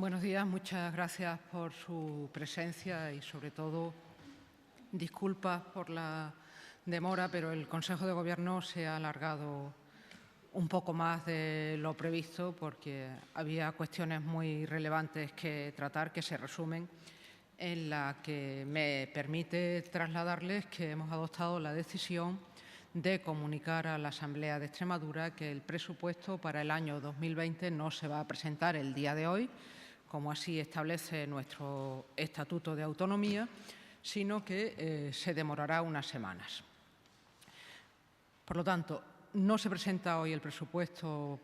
Buenos días, muchas gracias por su presencia y, sobre todo, disculpas por la demora, pero el Consejo de Gobierno se ha alargado un poco más de lo previsto porque había cuestiones muy relevantes que tratar que se resumen en la que me permite trasladarles que hemos adoptado la decisión de comunicar a la Asamblea de Extremadura que el presupuesto para el año 2020 no se va a presentar el día de hoy, como así establece nuestro Estatuto de Autonomía, sino que se demorará unas semanas. Por lo tanto, no se presenta hoy el presupuesto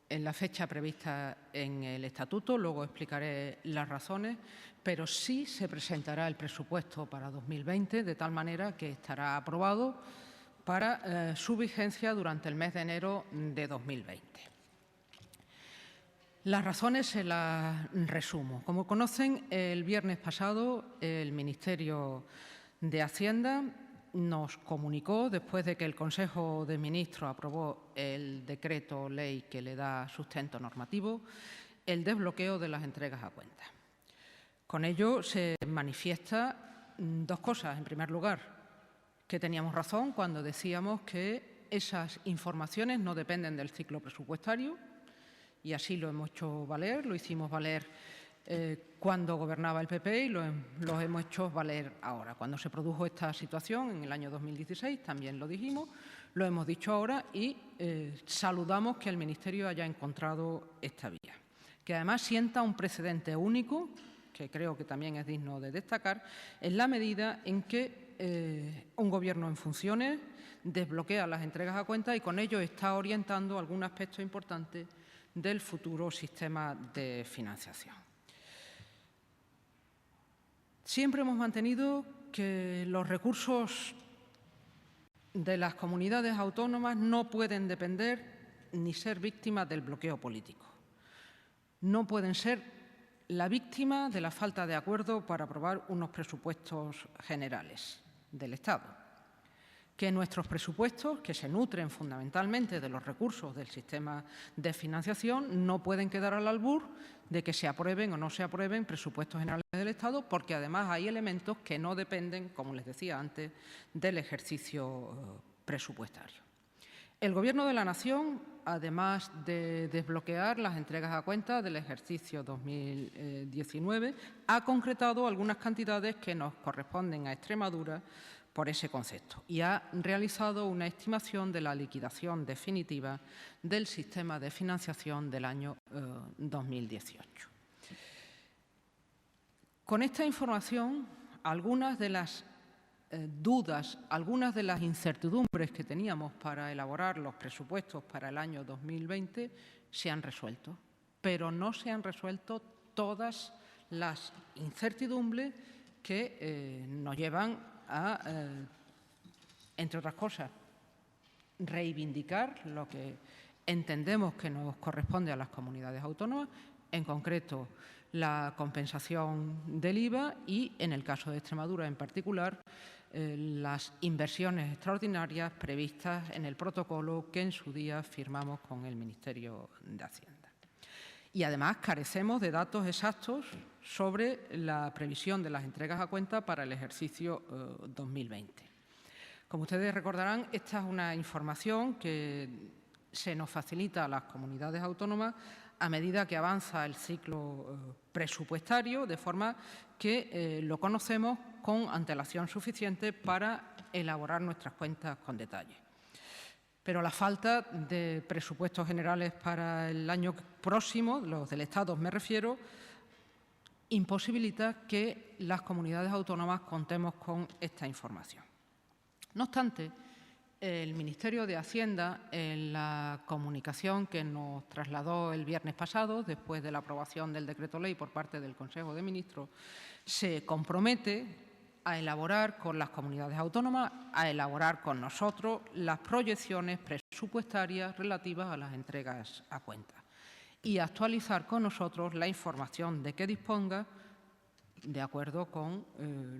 en la fecha prevista en el Estatuto, luego explicaré las razones, pero sí se presentará el presupuesto para 2020, de tal manera que estará aprobado para su vigencia durante el mes de enero de 2020. Las razones se las resumo. Como conocen, el viernes pasado el Ministerio de Hacienda nos comunicó, después de que el Consejo de Ministros aprobó el decreto ley que le da sustento normativo, el desbloqueo de las entregas a cuenta. Con ello se manifiesta dos cosas. En primer lugar, que teníamos razón cuando decíamos que esas informaciones no dependen del ciclo presupuestario, y así lo hemos hecho valer, lo hicimos valer cuando gobernaba el PP y lo hemos hecho valer ahora. Cuando se produjo esta situación en el año 2016 también lo dijimos, lo hemos dicho ahora y saludamos que el Ministerio haya encontrado esta vía, que además sienta un precedente único, que creo que también es digno de destacar, en la medida en que un Gobierno en funciones desbloquea las entregas a cuenta y con ello está orientando algún aspecto importante del futuro sistema de financiación. Siempre hemos mantenido que los recursos de las comunidades autónomas no pueden depender ni ser víctimas del bloqueo político. No pueden ser la víctima de la falta de acuerdo para aprobar unos presupuestos generales del Estado. Que nuestros presupuestos, que se nutren fundamentalmente de los recursos del sistema de financiación, no pueden quedar al albur de que se aprueben o no se aprueben presupuestos generales del Estado, porque además hay elementos que no dependen, como les decía antes, del ejercicio presupuestario. El Gobierno de la Nación, además de desbloquear las entregas a cuenta del ejercicio 2019, ha concretado algunas cantidades que nos corresponden a Extremadura por ese concepto y ha realizado una estimación de la liquidación definitiva del sistema de financiación del año 2018. Con esta información, algunas de las dudas, algunas de las incertidumbres que teníamos para elaborar los presupuestos para el año 2020 se han resuelto, pero no se han resuelto todas las incertidumbres que nos llevan a, entre otras cosas, reivindicar lo que entendemos que nos corresponde a las comunidades autónomas, en concreto la compensación del IVA y, en el caso de Extremadura en particular, las inversiones extraordinarias previstas en el protocolo que en su día firmamos con el Ministerio de Hacienda. Y además carecemos de datos exactos sobre la previsión de las entregas a cuenta para el ejercicio 2020. Como ustedes recordarán, esta es una información que se nos facilita a las comunidades autónomas a medida que avanza el ciclo presupuestario, de forma que lo conocemos con antelación suficiente para elaborar nuestras cuentas con detalle. Pero la falta de presupuestos generales para el año próximo, los del Estado me refiero, imposibilita que las comunidades autónomas contemos con esta información. No obstante, el Ministerio de Hacienda, en la comunicación que nos trasladó el viernes pasado, después de la aprobación del decreto ley por parte del Consejo de Ministros, se compromete a elaborar con las comunidades autónomas, a elaborar con nosotros las proyecciones presupuestarias relativas a las entregas a cuenta y actualizar con nosotros la información de que disponga de acuerdo con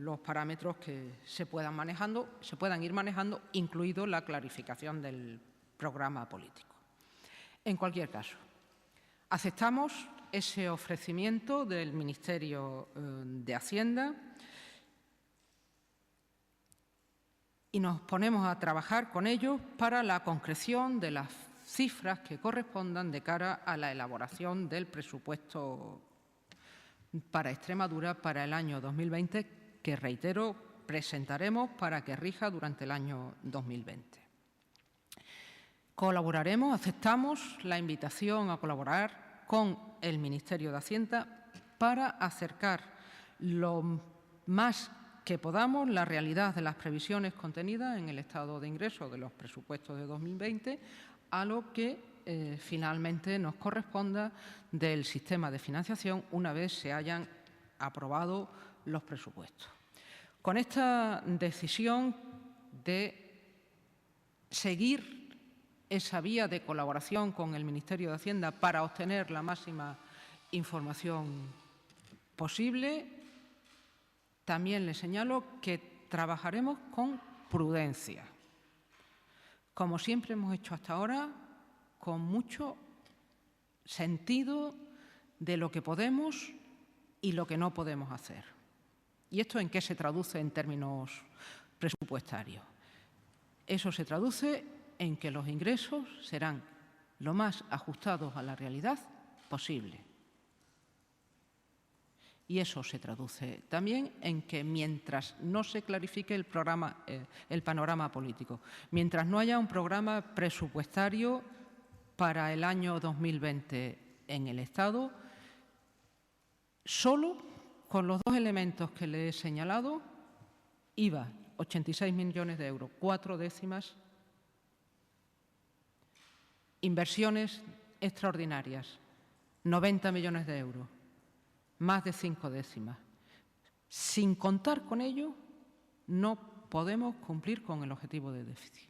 los parámetros que se puedan ir manejando, incluido la clarificación del programa político. En cualquier caso, Aceptamos ese ofrecimiento del Ministerio de Hacienda y nos ponemos a trabajar con ellos para la concreción de las cifras que correspondan de cara a la elaboración del presupuesto para Extremadura para el año 2020, que, reitero, presentaremos para que rija durante el año 2020. Colaboraremos, aceptamos la invitación a colaborar con el Ministerio de Hacienda para acercar lo más que podamos la realidad de las previsiones contenidas en el estado de ingresos de los presupuestos de 2020 a lo que finalmente nos corresponda del sistema de financiación una vez se hayan aprobado los presupuestos. Con esta decisión de seguir esa vía de colaboración con el Ministerio de Hacienda para obtener la máxima información posible, también les señalo que trabajaremos con prudencia, como siempre hemos hecho hasta ahora, con mucho sentido de lo que podemos y lo que no podemos hacer. ¿Y esto en qué se traduce en términos presupuestarios? Eso se traduce en que los ingresos serán lo más ajustados a la realidad posible. Y eso se traduce también en que mientras no se clarifique el panorama político, mientras no haya un programa presupuestario para el año 2020 en el Estado, solo con los dos elementos que le he señalado, IVA, 86 millones de euros, 4 décimas, inversiones extraordinarias, 90 millones de euros, más de 5 décimas. Sin contar con ello, no podemos cumplir con el objetivo de déficit.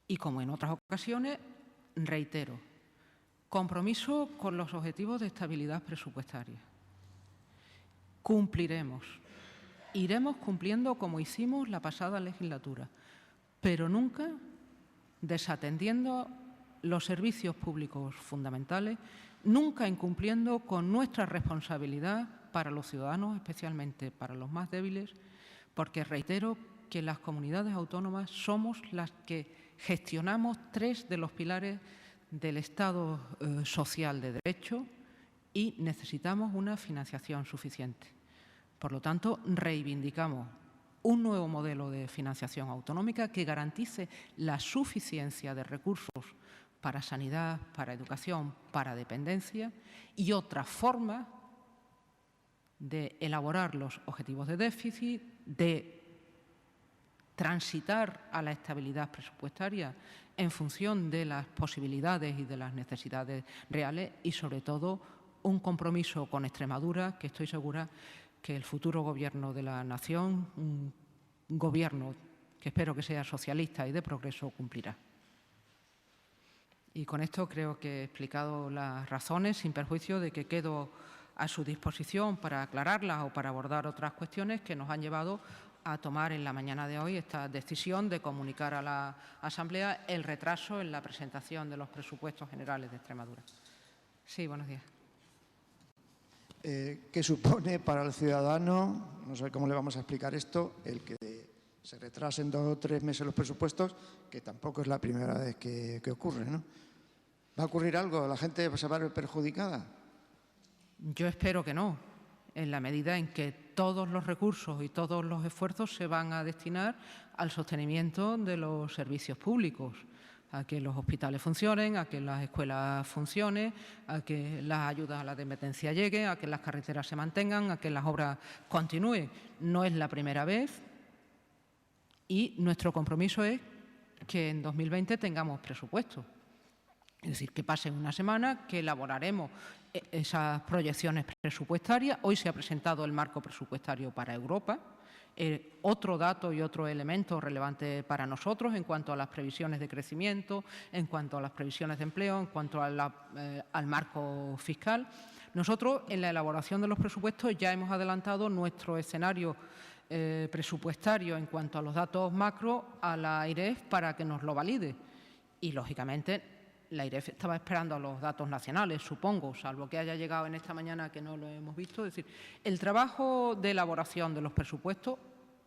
Y como en otras ocasiones, reitero, compromiso con los objetivos de estabilidad presupuestaria. Cumpliremos, iremos cumpliendo como hicimos la pasada legislatura, pero nunca desatendiendo los servicios públicos fundamentales, nunca incumpliendo con nuestra responsabilidad para los ciudadanos, especialmente para los más débiles, porque reitero que las comunidades autónomas somos las que gestionamos 3 de los pilares del Estado social de derecho y necesitamos una financiación suficiente. Por lo tanto, reivindicamos un nuevo modelo de financiación autonómica que garantice la suficiencia de recursos para sanidad, para educación, para dependencia y otra forma de elaborar los objetivos de déficit, de transitar a la estabilidad presupuestaria en función de las posibilidades y de las necesidades reales y, sobre todo, un compromiso con Extremadura que estoy segura que el futuro Gobierno de la Nación, un Gobierno que espero que sea socialista y de progreso, cumplirá. Y con esto creo que he explicado las razones, sin perjuicio de que quedo a su disposición para aclararlas o para abordar otras cuestiones que nos han llevado a tomar en la mañana de hoy esta decisión de comunicar a la Asamblea el retraso en la presentación de los presupuestos generales de Extremadura. Sí, buenos días. ¿Qué supone para el ciudadano, no sé cómo le vamos a explicar esto, el que se retrasen 2 o 3 meses los presupuestos, que tampoco es la primera vez que ocurre, ¿no? ¿Va a ocurrir algo? ¿La gente se va a ver perjudicada? Yo espero que no, en la medida en que todos los recursos y todos los esfuerzos se van a destinar al sostenimiento de los servicios públicos, a que los hospitales funcionen, a que las escuelas funcionen, a que las ayudas a la dependencia lleguen, a que las carreteras se mantengan, a que las obras continúen. No es la primera vez y nuestro compromiso es que en 2020 tengamos presupuesto. Es decir, que pase una semana, que elaboraremos esas proyecciones presupuestarias. Hoy se ha presentado el marco presupuestario para Europa. Otro dato y otro elemento relevante para nosotros en cuanto a las previsiones de crecimiento, en cuanto a las previsiones de empleo, en cuanto al marco fiscal. Nosotros, en la elaboración de los presupuestos, ya hemos adelantado nuestro escenario presupuestario en cuanto a los datos macro a la AIREF para que nos lo valide. Y, lógicamente, la IREF estaba esperando a los datos nacionales, supongo, salvo que haya llegado en esta mañana que no lo hemos visto. Es decir, el trabajo de elaboración de los presupuestos,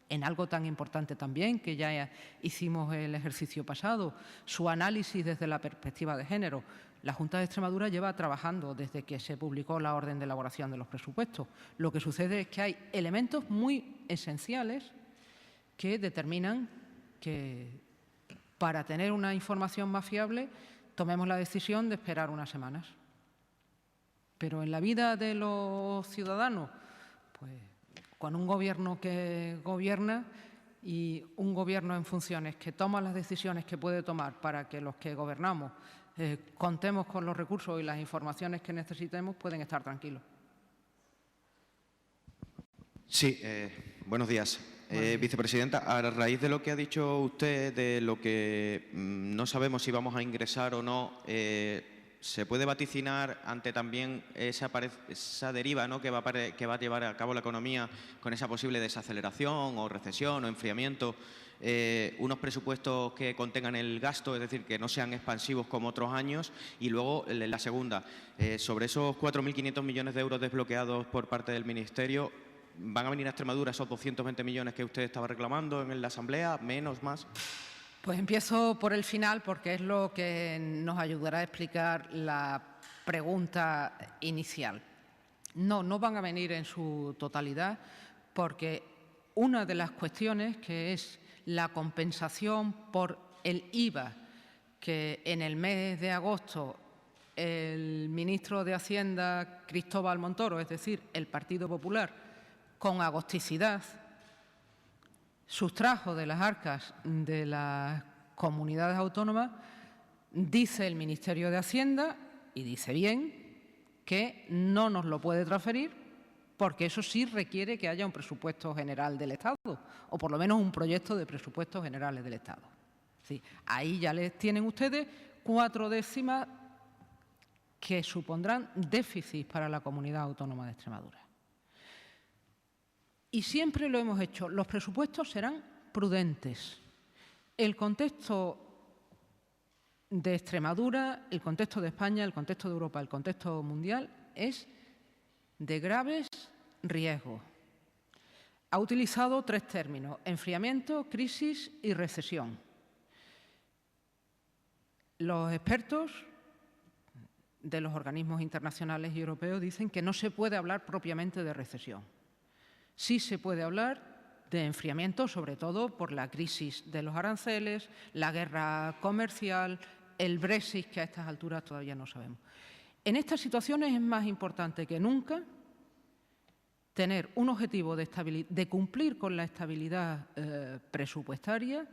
en algo tan importante también, que ya hicimos el ejercicio pasado, su análisis desde la perspectiva de género. La Junta de Extremadura lleva trabajando desde que se publicó la orden de elaboración de los presupuestos. Lo que sucede es que hay elementos muy esenciales que determinan que para tener una información más fiable tomemos la decisión de esperar unas semanas. Pero en la vida de los ciudadanos, pues con un gobierno que gobierna y un gobierno en funciones que toma las decisiones que puede tomar para que los que gobernamos contemos con los recursos y las informaciones que necesitemos, pueden estar tranquilos. Sí, buenos días. Vicepresidenta, a raíz de lo que ha dicho usted, de lo que no sabemos si vamos a ingresar o no, ¿se puede vaticinar ante también esa deriva, ¿no?, que va a llevar a cabo la economía con esa posible desaceleración o recesión o enfriamiento? Unos presupuestos que contengan el gasto, es decir, que no sean expansivos como otros años. Y luego, la segunda, sobre esos 4.500 millones de euros desbloqueados por parte del Ministerio, ¿van a venir a Extremadura esos 220 millones que usted estaba reclamando en la Asamblea? ¿Menos, más? Pues empiezo por el final, porque es lo que nos ayudará a explicar la pregunta inicial. No, no van a venir en su totalidad, porque una de las cuestiones, que es la compensación por el IVA, que en el mes de agosto el ministro de Hacienda, Cristóbal Montoro, es decir, el Partido Popular, con agosticidad, sustrajo de las arcas de las comunidades autónomas, dice el Ministerio de Hacienda, y dice bien, que no nos lo puede transferir porque eso sí requiere que haya un presupuesto general del Estado, o por lo menos un proyecto de presupuestos generales del Estado. Sí, ahí ya les tienen ustedes 4 décimas que supondrán déficit para la comunidad autónoma de Extremadura. Y siempre lo hemos hecho. Los presupuestos serán prudentes. El contexto de Extremadura, el contexto de España, el contexto de Europa, el contexto mundial es de graves riesgos. Ha utilizado 3 términos: enfriamiento, crisis y recesión. Los expertos de los organismos internacionales y europeos dicen que no se puede hablar propiamente de recesión. Sí se puede hablar de enfriamiento, sobre todo por la crisis de los aranceles, la guerra comercial, el Brexit, que a estas alturas todavía no sabemos. En estas situaciones es más importante que nunca tener un objetivo de cumplir con la estabilidad presupuestaria,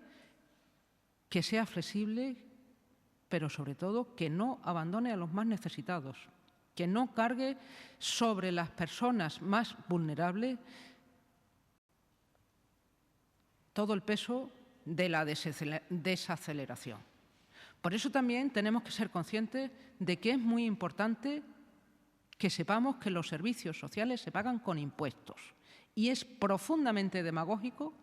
que sea flexible, pero sobre todo que no abandone a los más necesitados, que no cargue sobre las personas más vulnerables todo el peso de la desaceleración. Por eso también tenemos que ser conscientes de que es muy importante que sepamos que los servicios sociales se pagan con impuestos, y es profundamente demagógico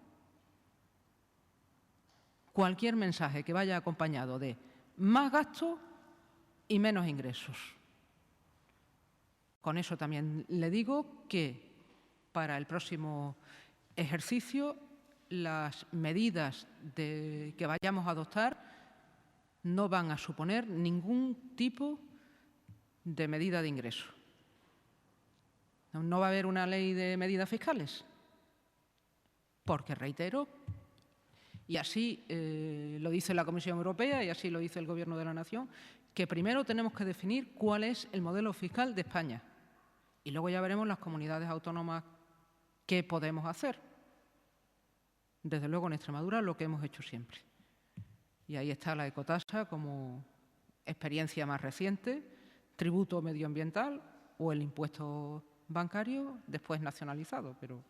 cualquier mensaje que vaya acompañado de más gastos y menos ingresos. Con eso también le digo que para el próximo ejercicio las medidas que vayamos a adoptar no van a suponer ningún tipo de medida de ingreso. No va a haber una ley de medidas fiscales, porque, reitero, y así lo dice la Comisión Europea y así lo dice el Gobierno de la Nación, que primero tenemos que definir cuál es el modelo fiscal de España y luego ya veremos las comunidades autónomas qué podemos hacer. Desde luego, en Extremadura, lo que hemos hecho siempre. Y ahí está la ecotasa como experiencia más reciente, tributo medioambiental o el impuesto bancario después nacionalizado. Pero,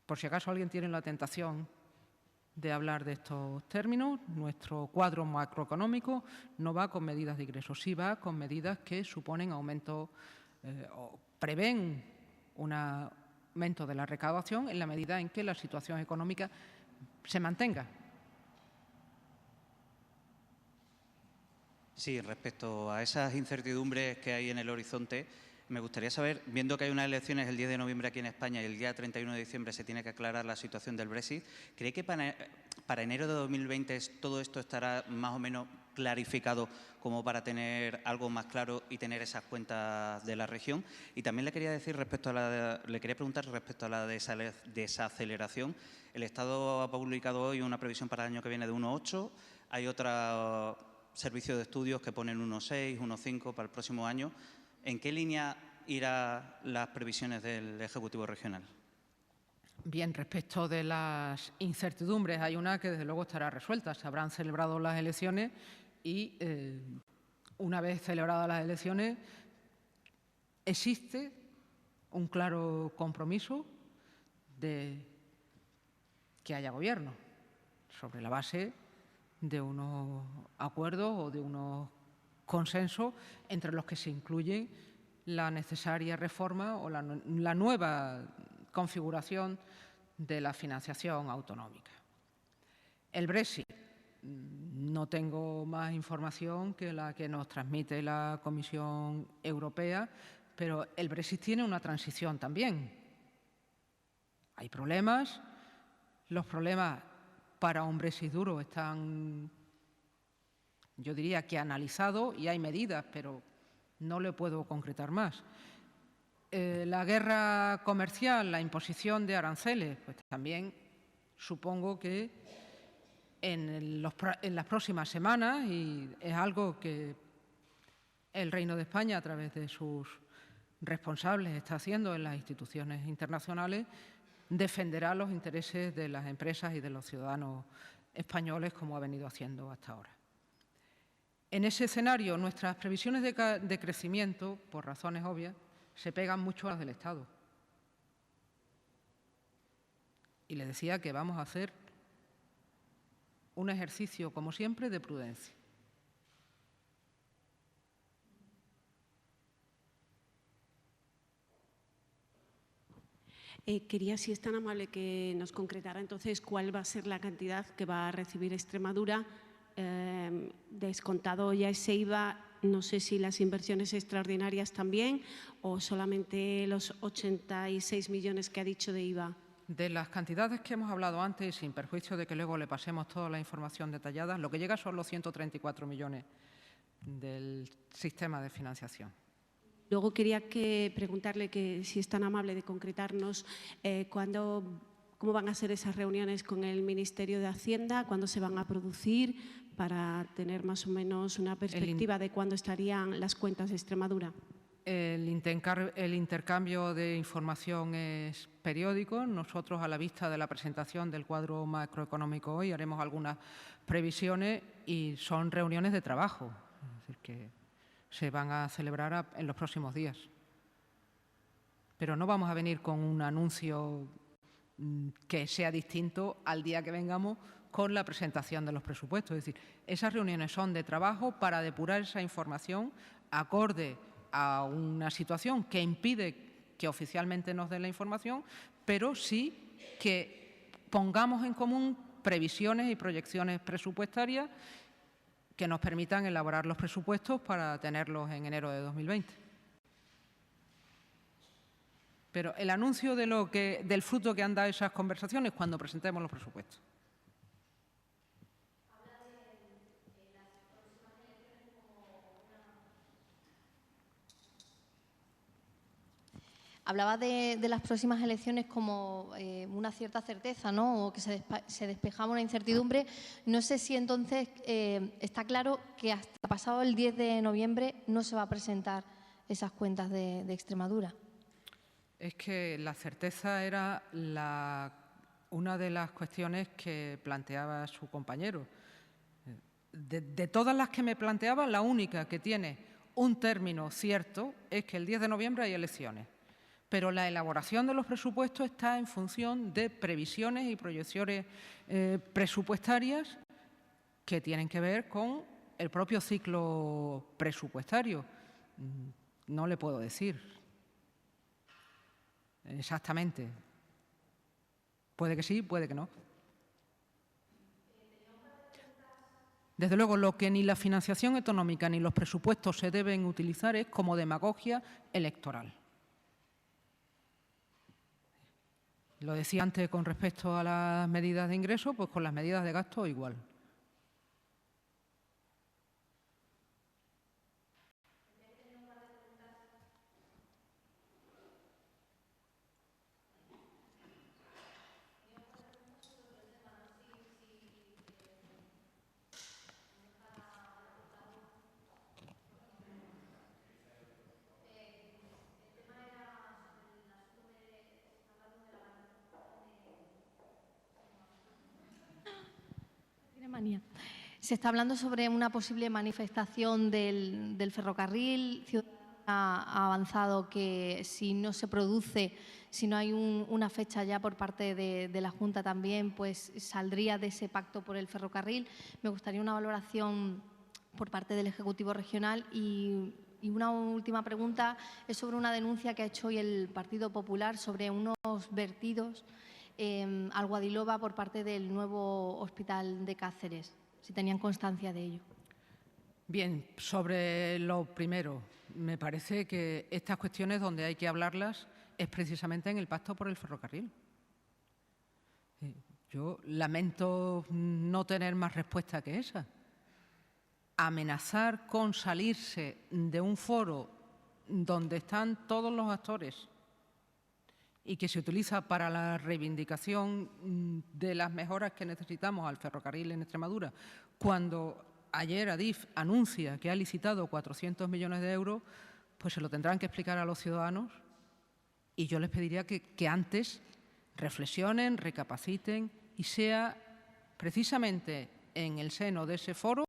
por si acaso alguien tiene la tentación de hablar de estos términos, nuestro cuadro macroeconómico no va con medidas de ingresos, sí va con medidas que suponen aumento o prevén un aumento de la recaudación en la medida en que la situación económica se mantenga. Sí, respecto a esas incertidumbres que hay en el horizonte, me gustaría saber, viendo que hay unas elecciones el 10 de noviembre aquí en España y el día 31 de diciembre se tiene que aclarar la situación del Brexit, ¿cree que para enero de 2020 todo esto estará más o menos clarificado como para tener algo más claro y tener esas cuentas de la región? Y también le quería preguntar respecto a la desaceleración. El Estado ha publicado hoy una previsión para el año que viene de 1,8. Hay otro servicio de estudios que ponen 1,6, 1,5 para el próximo año. ¿En qué línea irán las previsiones del Ejecutivo regional? Bien, respecto de las incertidumbres, hay una que desde luego estará resuelta. Se habrán celebrado las elecciones y una vez celebradas las elecciones existe un claro compromiso de que haya gobierno sobre la base de unos acuerdos o de unos consensos entre los que se incluye la necesaria reforma o la nueva configuración de la financiación autonómica. El Brexit, no tengo más información que la que nos transmite la Comisión Europea, pero el Brexit tiene una transición también. Hay problemas, los problemas para un Brexit duro están, yo diría que analizados y hay medidas, pero no le puedo concretar más. La guerra comercial, la imposición de aranceles, pues también supongo que en las próximas semanas, y es algo que el Reino de España, a través de sus responsables, está haciendo en las instituciones internacionales, defenderá los intereses de las empresas y de los ciudadanos españoles, como ha venido haciendo hasta ahora. En ese escenario, nuestras previsiones de crecimiento, por razones obvias, se pegan mucho a las del Estado. Y le decía que vamos a hacer un ejercicio, como siempre, de prudencia. Quería, si es tan amable, que nos concretara entonces cuál va a ser la cantidad que va a recibir Extremadura, descontado ya ese IVA. No sé si las inversiones extraordinarias también o solamente los 86 millones que ha dicho de IVA. De las cantidades que hemos hablado antes, sin perjuicio de que luego le pasemos toda la información detallada, lo que llega son los 134 millones del sistema de financiación. Luego quería preguntarle que si es tan amable de concretarnos cómo van a ser esas reuniones con el Ministerio de Hacienda, cuándo se van a producir, para tener más o menos una perspectiva de cuándo estarían las cuentas de Extremadura. El intercambio de información es periódico. Nosotros, a la vista de la presentación del cuadro macroeconómico hoy, haremos algunas previsiones y son reuniones de trabajo, es decir, que se van a celebrar en los próximos días. Pero no vamos a venir con un anuncio que sea distinto al día que vengamos con la presentación de los presupuestos. Es decir, esas reuniones son de trabajo para depurar esa información acorde a una situación que impide que oficialmente nos den la información, pero sí que pongamos en común previsiones y proyecciones presupuestarias que nos permitan elaborar los presupuestos para tenerlos en enero de 2020. Pero el anuncio del fruto que han dado esas conversaciones cuando presentemos los presupuestos. Hablaba de las próximas elecciones como una cierta certeza, ¿no? O que se despejaba una incertidumbre. No sé si entonces está claro que hasta pasado el 10 de noviembre no se va a presentar esas cuentas de Extremadura. Es que la certeza era una de las cuestiones que planteaba su compañero. De todas las que me planteaba, la única que tiene un término cierto es que el 10 de noviembre hay elecciones. Pero la elaboración de los presupuestos está en función de previsiones y proyecciones presupuestarias que tienen que ver con el propio ciclo presupuestario. No le puedo decir exactamente. Puede que sí, puede que no. Desde luego, lo que ni la financiación autonómica ni los presupuestos se deben utilizar es como demagogia electoral. Lo decía antes con respecto a las medidas de ingreso, pues con las medidas de gasto igual. Tiene manía. Se está hablando sobre una posible manifestación del ferrocarril. Ciudadanos ha avanzado que si no se produce, si no hay una fecha ya por parte de la Junta también, pues saldría de ese pacto por el ferrocarril. Me gustaría una valoración por parte del Ejecutivo Regional y una última pregunta es sobre una denuncia que ha hecho hoy el Partido Popular sobre unos vertidos al Guadilova por parte del nuevo hospital de Cáceres, si tenían constancia de ello. Bien, sobre lo primero, me parece que estas cuestiones donde hay que hablarlas es precisamente en el pacto por el ferrocarril. Yo lamento no tener más respuesta que esa. Amenazar con salirse de un foro donde están todos los actores y que se utiliza para la reivindicación de las mejoras que necesitamos al ferrocarril en Extremadura, cuando ayer Adif anuncia que ha licitado 400 millones de euros, pues se lo tendrán que explicar a los ciudadanos y yo les pediría que antes reflexionen, recapaciten y sea precisamente en el seno de ese foro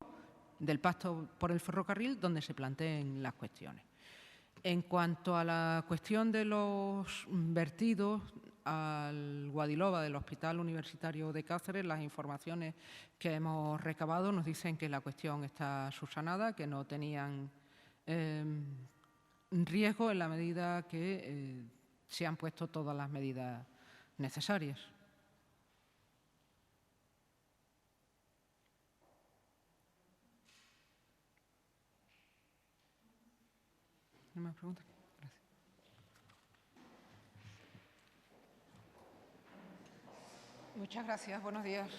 del Pacto por el Ferrocarril donde se planteen las cuestiones. En cuanto a la cuestión de los vertidos al Guadilova del Hospital Universitario de Cáceres, las informaciones que hemos recabado nos dicen que la cuestión está subsanada, que no tenían riesgo en la medida que se han puesto todas las medidas necesarias. ¿No más preguntas? Gracias. Muchas gracias. Buenos días.